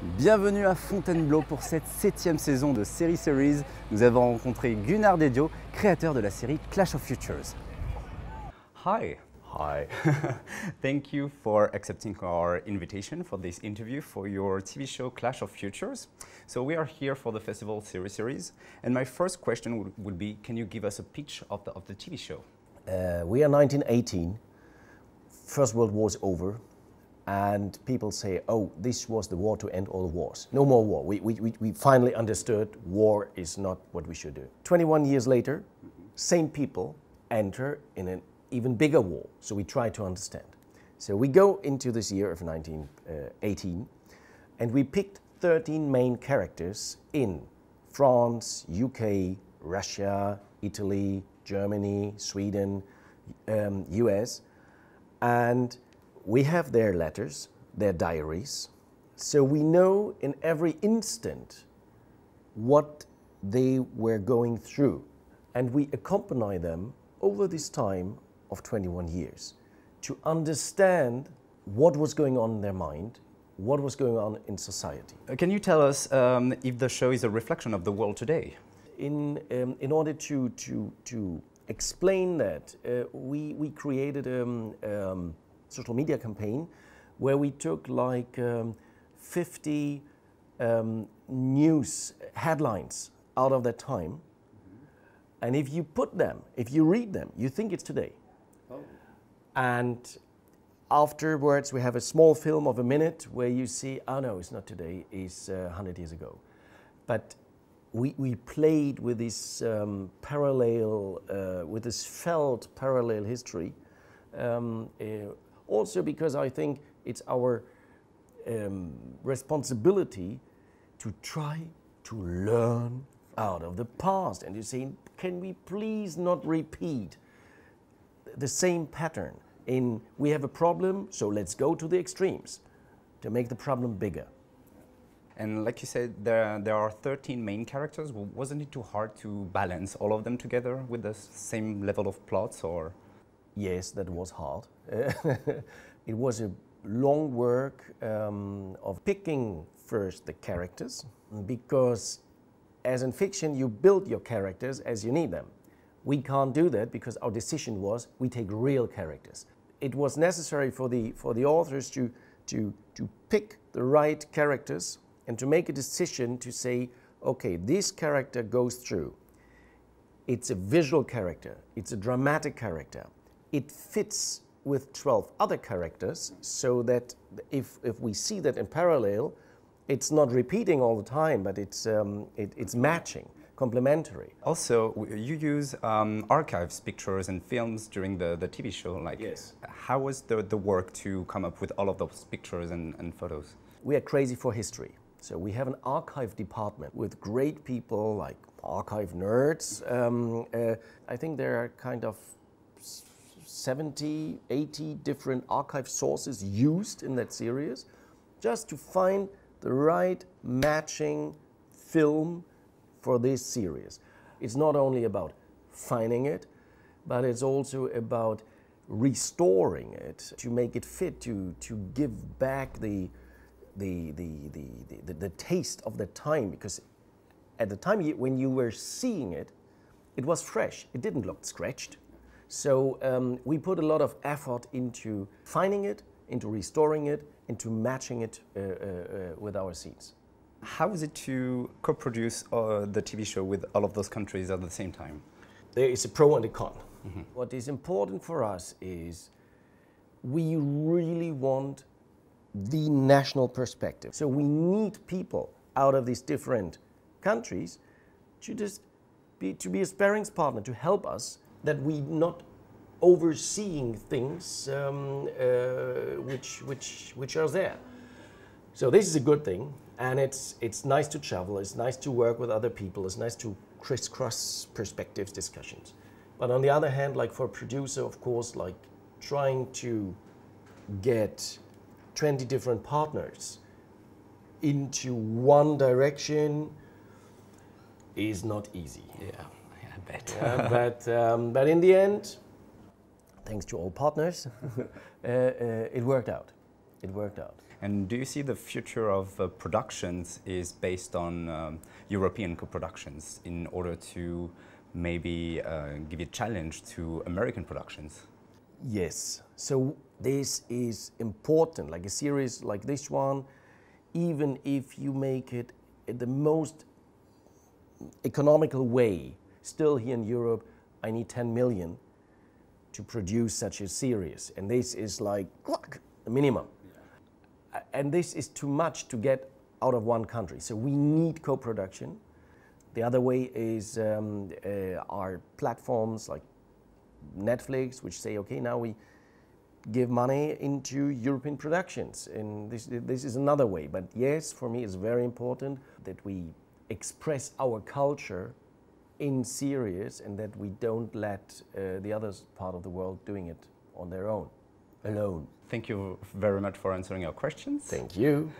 Bienvenue à Fontainebleau pour cette 7e saison de Série Series. Nous avons rencontré Gunnar Dedio, créateur de la série Clash of Futures. Hi. Hi. Thank you for accepting our invitation for this interview for your TV show Clash of Futures. So we are here for the festival Série Series, and my first question would be, can you give us a pitch of the TV show? We are 1918. First World War is over. And people say, oh, this was the war to end all wars. No more war. We finally understood war is not what we should do. 21 years later, same people enter in an even bigger war. So we try to understand. So we go into this year of 1918, and we picked 13 main characters in France, UK, Russia, Italy, Germany, Sweden, US, and we have their letters, their diaries, so we know in every instant what they were going through. And we accompany them over this time of 21 years to understand what was going on in their mind, what was going on in society. Can you tell us if the show is a reflection of the world today? In order to explain that, we created social media campaign where we took like 50 news headlines out of that time. And if you put them, if you read them, you think it's today. Oh. And afterwards we have a small film of a minute where you see, oh no, it's not today, it's 100 years ago. But we played with this parallel, with this felt parallel history. Also because I think it's our responsibility to try to learn out of the past. And you say, can we please not repeat the same pattern? We have a problem, so let's go to the extremes to make the problem bigger. And like you said, there are 13 main characters. Wasn't it too hard to balance all of them together with the same level of plots, or? Yes, that was hard. It was a long work of picking first the characters, because as in fiction you build your characters as you need them. We can't do that because our decision was we take real characters. It was necessary for the authors to pick the right characters and to make a decision to say, okay, this character goes through. It's a visual character, it's a dramatic character. It fits with 12 other characters, so that if we see that in parallel, it's not repeating all the time, but it's matching, complementary. Also, you use archives, pictures and films during the TV show. Like, yes. How was the work to come up with all of those pictures and photos? We are crazy for history. So we have an archive department with great people like archive nerds. I think there are kind of 70, 80 different archive sources used in that series, just to find the right matching film for this series. It's not only about finding it, but it's also about restoring it to make it fit, to give back the taste of the time, because at the time when you were seeing it, it was fresh. It didn't look scratched. So we put a lot of effort into finding it, into restoring it, into matching it with our scenes. How is it to co-produce the TV show with all of those countries at the same time? There is a pro and a con. Mm-hmm. What is important for us is we really want the national perspective. So we need people out of these different countries to just be a sparringspartner, to help us, that we not overseeing things which are there. So this is a good thing, and it's nice to travel, it's nice to work with other people, it's nice to crisscross perspectives, discussions. But on the other hand, like for a producer, of course, like trying to get 20 different partners into one direction is not easy. Yeah, I bet. But in the end, thanks to all partners, it worked out. it worked out. And do you see the future of productions is based on European co-productions in order to maybe give a challenge to American productions? Yes, so this is important, like a series like this one, even if you make it in the most economical way, still here in Europe, I need 10 million to produce such a series, and this is like the minimum. Yeah. And this is too much to get out of one country, so we need co-production. The other way is our platforms like Netflix, which say, okay, now we give money into European productions, and this is another way. But yes, for me it's very important that we express our culture in series and that we don't let the other part of the world doing it on their own, alone. Thank you very much for answering our questions. Thank you.